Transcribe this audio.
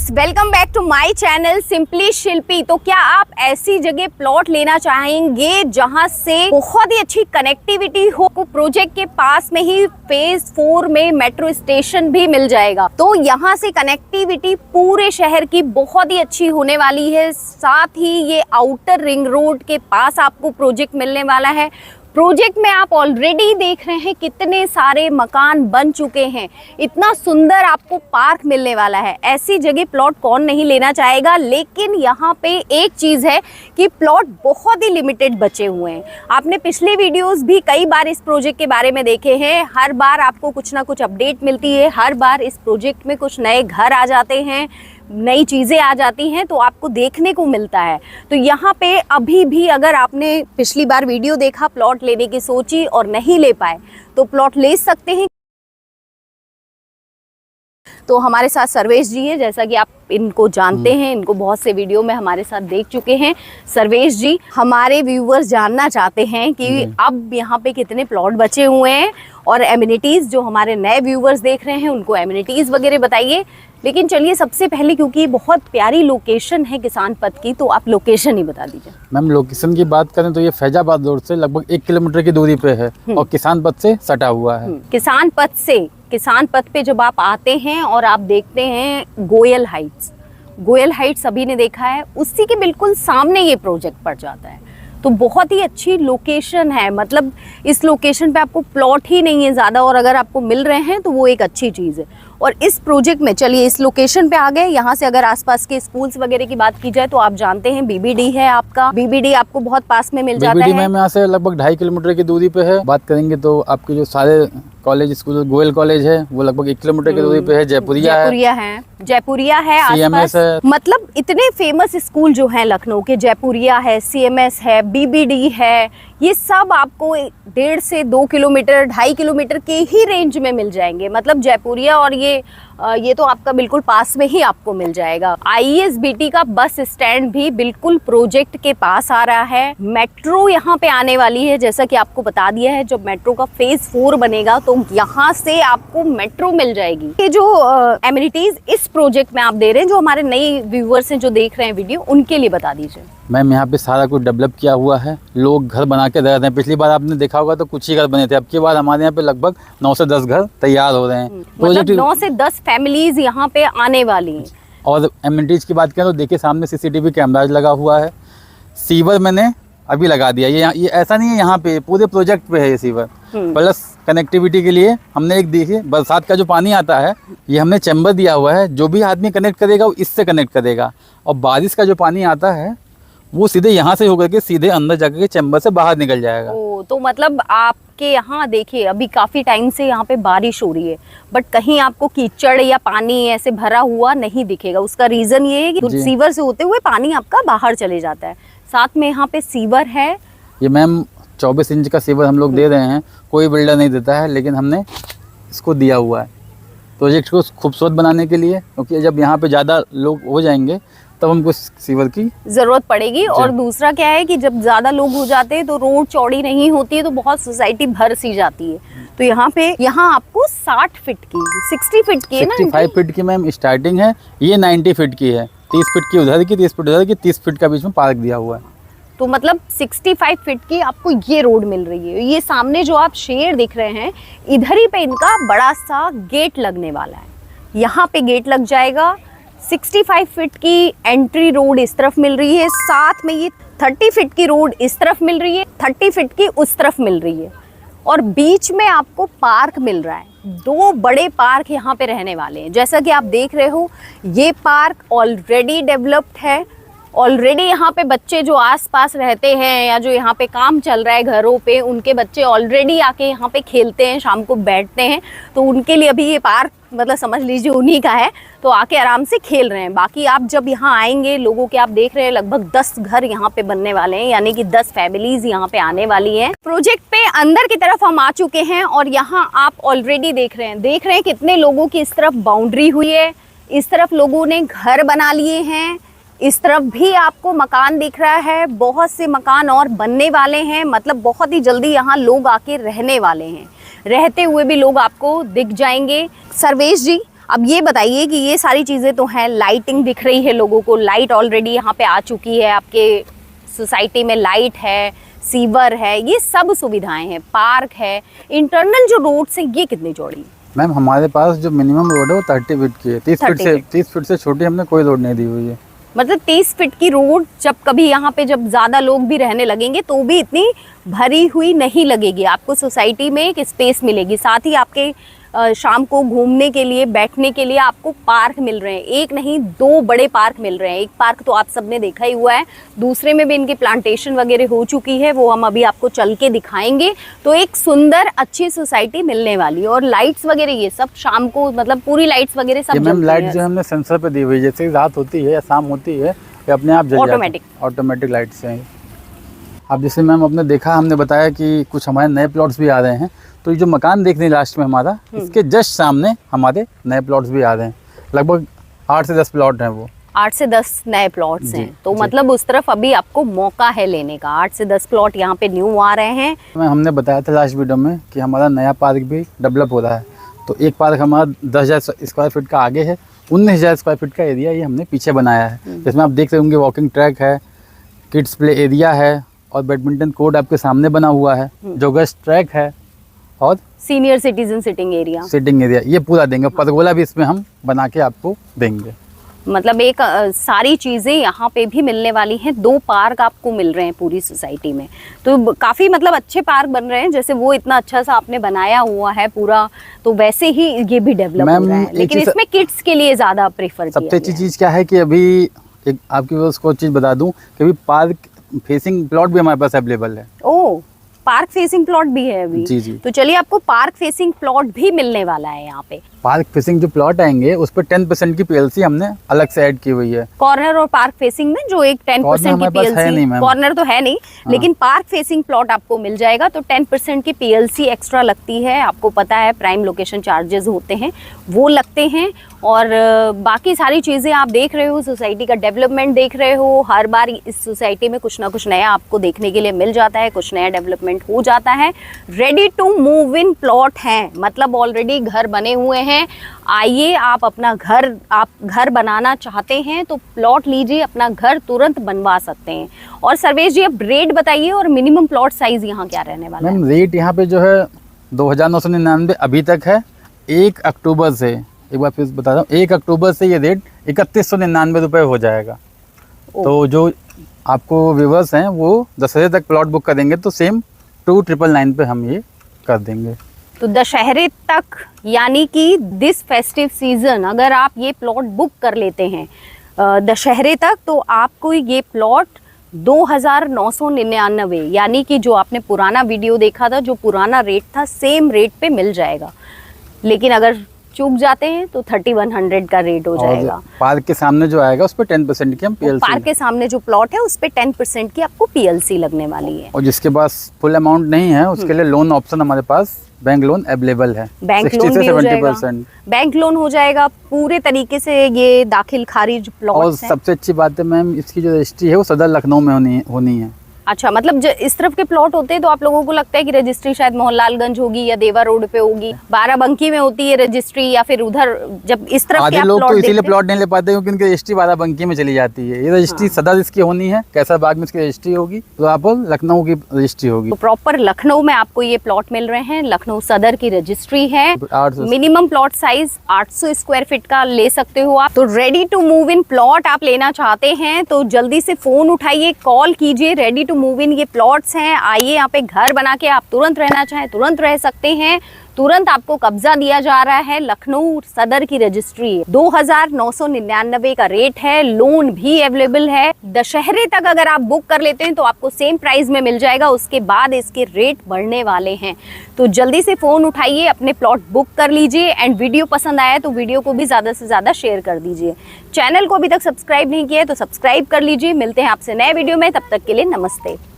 Viewers, welcome back to my channel simply Shilpi. तो क्या आप ऐसी जगह प्लॉट लेना चाहेंगे जहां से बहुत ही अच्छी कनेक्टिविटी हो? प्रोजेक्ट के पास में ही फेज 4 में मेट्रो स्टेशन भी मिल जाएगा, तो यहां से कनेक्टिविटी पूरे शहर की बहुत ही अच्छी होने वाली है। साथ ही ये आउटर रिंग रोड के पास आपको प्रोजेक्ट मिलने वाला है। प्रोजेक्ट में आप ऑलरेडी देख रहे हैं कितने सारे मकान बन चुके हैं, इतना सुंदर आपको पार्क मिलने वाला है। ऐसी जगह प्लॉट कौन नहीं लेना चाहेगा, लेकिन यहाँ पे एक चीज़ है कि प्लॉट बहुत ही लिमिटेड बचे हुए हैं। आपने पिछले वीडियोस भी कई बार इस प्रोजेक्ट के बारे में देखे हैं, हर बार आपको कुछ ना कुछ अपडेट मिलती है, हर बार इस प्रोजेक्ट में कुछ नए घर आ जाते हैं, नई चीज़ें आ जाती हैं, तो आपको देखने को मिलता है। तो यहाँ पे अभी भी अगर आपने पिछली बार वीडियो देखा, प्लॉट लेने की सोची और नहीं ले पाए, तो प्लॉट ले सकते हैं। तो हमारे साथ सर्वेश जी है, जैसा कि आप इनको जानते हैं, इनको बहुत से वीडियो में हमारे साथ देख चुके हैं। सर्वेश जी, हमारे व्यूअर्स जानना चाहते हैं कि अब यहाँ पे कितने प्लॉट बचे हुए हैं और एमिनिटीज़, जो हमारे नए व्यूअर्स देख रहे हैं उनको एमिनिटीज़ वगैरह बताइए। लेकिन चलिए सबसे पहले, क्योंकि बहुत प्यारी लोकेशन है किसान पथ की, तो आप लोकेशन ही बता दीजिए। मैम, लोकेशन की बात करें तो ये फैजाबाद रोड से लगभग 1 किलोमीटर की दूरी पे है और किसान पथ से सटा हुआ है। किसान पथ पे जब आप आते हैं और आप देखते हैं गोयल हाइट्स सभी ने देखा है, उसी के बिल्कुल सामने ये प्रोजेक्ट पड़ जाता है। तो बहुत ही अच्छी लोकेशन है, मतलब इस लोकेशन पे आपको प्लॉट ही नहीं है ज़्यादा, और अगर आपको मिल रहे हैं तो वो एक अच्छी चीज़ है। और इस प्रोजेक्ट में, चलिए इस लोकेशन पे आ गए, यहाँ से अगर आसपास के स्कूल्स वगैरह की बात की जाए तो आप जानते हैं बीबीडी है आपका, बीबीडी आपको बहुत पास में मिल जाता है। बीबीडी मैम यहाँ से लगभग 2.5 किलोमीटर की दूरी पे है। बात करेंगे तो आपके जो सारे कॉलेज स्कूल, गोयल कॉलेज है, वो लगभग 1 किलोमीटर की दूरी पे है। जयपुरिया है CMS है। मतलब इतने फेमस स्कूल जो हैं लखनऊ के, जयपुरिया है, CMS है, बीबीडी है, ये सब आपको 1.5 से 2 किलोमीटर, 2.5 किलोमीटर के ही रेंज में मिल जाएंगे। मतलब जयपुरिया और ये तो आपका बिल्कुल पास में ही आपको मिल जाएगा। ISBT का बस स्टैंड भी बिल्कुल प्रोजेक्ट के पास आ रहा है। मेट्रो यहाँ पे आने वाली है, जैसा कि आपको बता दिया है। जब मेट्रो का फेज 4 बनेगा तो यहाँ से आपको मेट्रो मिल जाएगी। ये जो एमिनिटीज इस प्रोजेक्ट में आप दे रहे हैं, जो हमारे नए व्यूअर्स हैं जो देख रहे हैं वीडियो, उनके लिए बता दीजिए। मैम, यहाँ पे सारा कुछ डेवलप किया हुआ है, लोग घर बना के रह रहे हैं। पिछली बार आपने देखा होगा तो कुछ ही घर बने थे, अब की बार हमारे यहाँ पे लगभग 9 से 10 घर तैयार हो रहे हैं। मतलब 9 से 10 फैमिलीज यहाँ पे आने वाली हैं। और एमिनिटीज की बात करें तो देखिए, सामने CCTV कैमराज लगा हुआ है। सीवर मैंने अभी लगा दिया। ये ऐसा नहीं है, यहाँ पे पूरे प्रोजेक्ट पे है ये सीवर। प्लस कनेक्टिविटी के लिए हमने एक, देखिए बरसात का जो पानी आता है, ये हमने चैम्बर दिया हुआ है। जो भी आदमी कनेक्ट करेगा वो इससे कनेक्ट करेगा, और बारिश का जो पानी आता है वो सीधे यहाँ से होकर के सीधे अंदर जाकर के चैम्बर से बाहर निकल जाएगा। तो मतलब आपके यहाँ देखिए अभी काफ़ी टाइम से यहाँ पे बारिश हो रही है, बट कहीं आपको कीचड़ या पानी ऐसे भरा हुआ नहीं दिखेगा। उसका रीज़न ये है कि सीवर से होते हुए पानी आपका बाहर चले जाता है। साथ में यहाँ पे सीवर है। ये मैम 24 इंच का सीवर हम लोग दे रहे हैं, कोई बिल्डर नहीं देता है, लेकिन हमने इसको दिया हुआ है प्रोजेक्ट को खूबसूरत बनाने के लिए, क्योंकि जब यहाँ पे ज़्यादा लोग हो जाएंगे तब हमको सीवर की ज़रूरत पड़ेगी। और दूसरा क्या है कि जब ज़्यादा लोग हो जाते हैं तो रोड चौड़ी नहीं होती है, तो बहुत सोसाइटी भर सी जाती है। तो यहाँ आपको 60 फीट की, 60 फीट की है ना, 65 फीट की मैम स्टार्टिंग है। ये 90 फीट की है, 30 फीट की उधर की, 30 फीट उधर की, 30 फीट का बीच में पार्क दिया हुआ है। तो मतलब 65 फीट की आपको ये रोड मिल रही है। ये सामने जो आप शेड दिख रहे हैं, इधर ही पे इनका बड़ा सा गेट लगने वाला है। यहाँ पे गेट लग जाएगा। 65 फीट की एंट्री रोड इस तरफ मिल रही है, साथ में ये 30 फीट की रोड इस तरफ मिल रही है, 30 फीट की उस तरफ मिल रही है, और बीच में आपको पार्क मिल रहा है। 2 बड़े पार्क यहाँ पे रहने वाले हैं। जैसा कि आप देख रहे हो, ये पार्क ऑलरेडी डेवलप्ड है। ऑलरेडी यहाँ पे बच्चे जो आसपास रहते हैं या जो यहाँ पे काम चल रहा है घरों पे, उनके बच्चे ऑलरेडी आके यहाँ पे खेलते हैं, शाम को बैठते हैं, तो उनके लिए अभी ये पार्क मतलब समझ लीजिए उन्हीं का है, तो आके आराम से खेल रहे हैं। बाकी आप जब यहाँ आएंगे, लोगों के आप देख रहे हैं लगभग 10 घर यहाँ पे बनने वाले हैं, यानी कि 10 फैमिलीज यहाँ पे आने वाली हैं। प्रोजेक्ट पे अंदर की तरफ हम आ चुके हैं और यहाँ आप ऑलरेडी देख रहे हैं कितने लोगों की इस तरफ बाउंड्री हुई है, इस तरफ लोगों ने घर बना लिए हैं, इस तरफ भी आपको मकान दिख रहा है। बहुत से मकान और बनने वाले हैं, मतलब बहुत ही जल्दी यहाँ लोग आके रहने वाले हैं। रहते हुए भी लोग आपको दिख जाएंगे। सर्वेश जी, अब ये बताइए कि ये सारी चीज़ें तो हैं, लाइटिंग दिख रही है लोगों को, लाइट ऑलरेडी यहाँ पे आ चुकी है, आपके सोसाइटी में लाइट है, सीवर है, ये सब सुविधाएं हैं, पार्क है। इंटरनल जो रोड्स हैं ये कितनी चौड़ी? मैम हमारे पास जो मिनिमम रोड है वो 30 फीट की है। 30 फीट से छोटी हमने कोई रोड नहीं दी हुई है। मतलब 30 फीट की रोड जब कभी यहाँ पे जब ज़्यादा लोग भी रहने लगेंगे तो भी इतनी भरी हुई नहीं लगेगी, आपको सोसाइटी में एक स्पेस मिलेगी। साथ ही आपके शाम को घूमने के लिए, बैठने के लिए आपको पार्क मिल रहे हैं, एक नहीं 2 बड़े पार्क मिल रहे हैं। एक पार्क तो आप सबने देखा ही हुआ है, दूसरे में भी इनकी प्लांटेशन वगैरह हो चुकी है, वो हम अभी आपको चल के दिखाएंगे। तो एक सुंदर अच्छी सोसाइटी मिलने वाली है। और लाइट्स वगैरह ये सब शाम को मतलब पूरी लाइट्स वगैरह सब मैम लाइट जो हमने सेंसर पे दी हुई है, जैसे रात होती है या शाम होती है ये अपने आप जल ऑटोमेटिक लाइट्स हैं। अब जैसे मैम आपने देखा, हमने बताया कि कुछ हमारे नए प्लॉट्स भी आ रहे हैं। तो ये जो मकान देख रहे हैं लास्ट में हमारा, इसके जस्ट सामने हमारे नए प्लॉट्स भी आ रहे हैं। लगभग 8 से 10 प्लॉट हैं वो। 8 से 10 नए प्लॉट्स हैं, तो मतलब उस तरफ अभी आपको मौका है लेने का। 8 से 10 प्लॉट यहाँ पे न्यू आ रहे हैं। हमने बताया था लास्ट वीडियो में कि हमारा नया पार्क भी डेवलप हो रहा है। तो एक पार्क हमारा 10,000 स्क्वायर फीट का आगे है, 19,000 स्क्वायर फीट का एरिया ये हमने पीछे बनाया है। जिसमें आप देख रहे होंगे वॉकिंग ट्रैक है, किड्स प्ले एरिया है और बैडमिंटन कोर्ट आपके सामने बना हुआ है, जोगर्स ट्रैक है और सीनियर सिटीजन सिटिंग एरिया ये पूरा देंगे। परगोला भी इसमें हम बना के आपको देंगे। मतलब एक सारी चीज़ें यहाँ पे भी मिलने वाली हैं। 2 पार्क आपको मिल रहे हैं पूरी सोसाइटी में, तो काफ़ी मतलब अच्छे पार्क बन रहे हैं। जैसे वो इतना अच्छा सा आपने बनाया हुआ है पूरा, तो वैसे ही ये भी डेवलप हो रहा है। लेकिन इसमें किड्स के लिए ज़्यादा प्रेफर किया सबसे अच्छी चीज़ क्या है कि अभी एक आपकी उसको चीज़ बता दूँ कि अभी पार्क फेसिंग प्लॉट भी हमारे पास अवेलेबल है। ओह, पार्क फेसिंग प्लॉट भी है अभी? जी जी। तो चलिए आपको पार्क फेसिंग प्लॉट भी मिलने वाला है यहाँ पे। पार्क फेसिंग जो प्लॉट आएंगे उस पर 10% की पीएलसी हमने अलग से ऐड की हुई है। कॉर्नर और पार्क फेसिंग में जो एक 10% की पीएलसी, कॉर्नर तो है नहीं, लेकिन पार्क फेसिंग प्लॉट आपको मिल जाएगा। तो 10% की पीएलसी एक्स्ट्रा लगती है, आपको पता है प्राइम लोकेशन चार्जेस होते हैं वो लगते हैं। और बाकी सारी चीज़ें आप देख रहे हो, सोसाइटी का डेवलपमेंट देख रहे हो। हर बार इस सोसाइटी में कुछ ना कुछ नया आपको देखने के लिए मिल जाता है, कुछ नया डेवलपमेंट हो जाता है। Ready to move in plot हैं, मतलब ऑलरेडी घर बने हुए हैं। आइए, आप अपना घर बनाना चाहते हैं तो प्लॉट लीजिए, अपना घर तुरंत बनवा सकते हैं। और सर्वेश जी, अब रेट बताइए और मिनिमम प्लॉट साइज यहाँ क्या रहने वाला है? मैम रेट यहाँ पे जो है 2,999 अभी तक है। 1 अक्टूबर से, एक बार फिर बता रहा हूँ, 1 अक्टूबर से ये रेट 3,199 रुपये हो जाएगा। तो जो आपको व्यूवर्स हैं वो 10,000 तक प्लॉट बुक करेंगे तो सेम 2,999 पे हम ये कर देंगे। तो दशहरे तक, यानी कि दिस फेस्टिव सीजन, अगर आप ये प्लॉट बुक कर लेते हैं दशहरे तक, तो आपको ये प्लॉट 2,999, यानी कि जो आपने पुराना वीडियो देखा था, जो पुराना रेट था, सेम रेट पे मिल जाएगा। लेकिन अगर चूक जाते हैं तो 3,100 का रेट हो जाएगा। पार्क के सामने जो आएगा उस पर 10% की हम पीएलसी, पार्क के सामने जो प्लॉट है उस पर 10% की आपको पीएलसी लगने वाली है। और जिसके पास फुल अमाउंट नहीं है उसके लिए लोन ऑप्शन हमारे पास बैंक लोन अवेलेबल है। बैंक लोन भी हो जाएगा, बैंक लोन हो जाएगा पूरे तरीके से। ये दाखिल खारिज प्लॉट। और सबसे अच्छी बात है मैम, इसकी जो रजिस्ट्री है वो सदर लखनऊ में होनी है। अच्छा, मतलब इस तरफ के प्लॉट होते हैं तो आप लोगों को लगता है कि रजिस्ट्री शायद मोहनलालगंज होगी या देवा रोड पे होगी, बाराबंकी में होती है रजिस्ट्री, या फिर उधर जब इस तरफ आधे लोग तो इसीलिए प्लॉट नहीं ले पाते क्योंकि उनकी रजिस्ट्री बाराबंकी में चली जाती है। ये रजिस्ट्री सदर इसकी होनी है, कैसरबाग में इसकी रजिस्ट्री होगी, तो आप लखनऊ की रजिस्ट्री होगी। तो प्रॉपर लखनऊ में आपको ये प्लॉट मिल रहे हैं, लखनऊ सदर की रजिस्ट्री है। Minimum plot size 800 square feet का ले सकते हो आप। तो ready to move in plot आप लेना चाहते हैं तो जल्दी से फोन उठाइए, कॉल कीजिए। रेडी टू मूव इन ये प्लॉट्स हैं। आइए, यहाँ पे घर बना के आप तुरंत रहना चाहें तुरंत रह सकते हैं। तुरंत आपको कब्जा दिया जा रहा है। लखनऊ सदर की रजिस्ट्री 2,999 का रेट है, लोन भी अवेलेबल है। दशहरे तक अगर आप बुक कर लेते हैं तो आपको सेम प्राइस में मिल जाएगा, उसके बाद इसके रेट बढ़ने वाले हैं। तो जल्दी से फोन उठाइए, अपने प्लॉट बुक कर लीजिए। एंड वीडियो पसंद आया तो वीडियो को भी ज़्यादा से ज़्यादा शेयर कर दीजिए। चैनल को अभी तक सब्सक्राइब नहीं किया है तो सब्सक्राइब कर लीजिए। मिलते हैं आपसे नए वीडियो में, तब तक के लिए नमस्ते।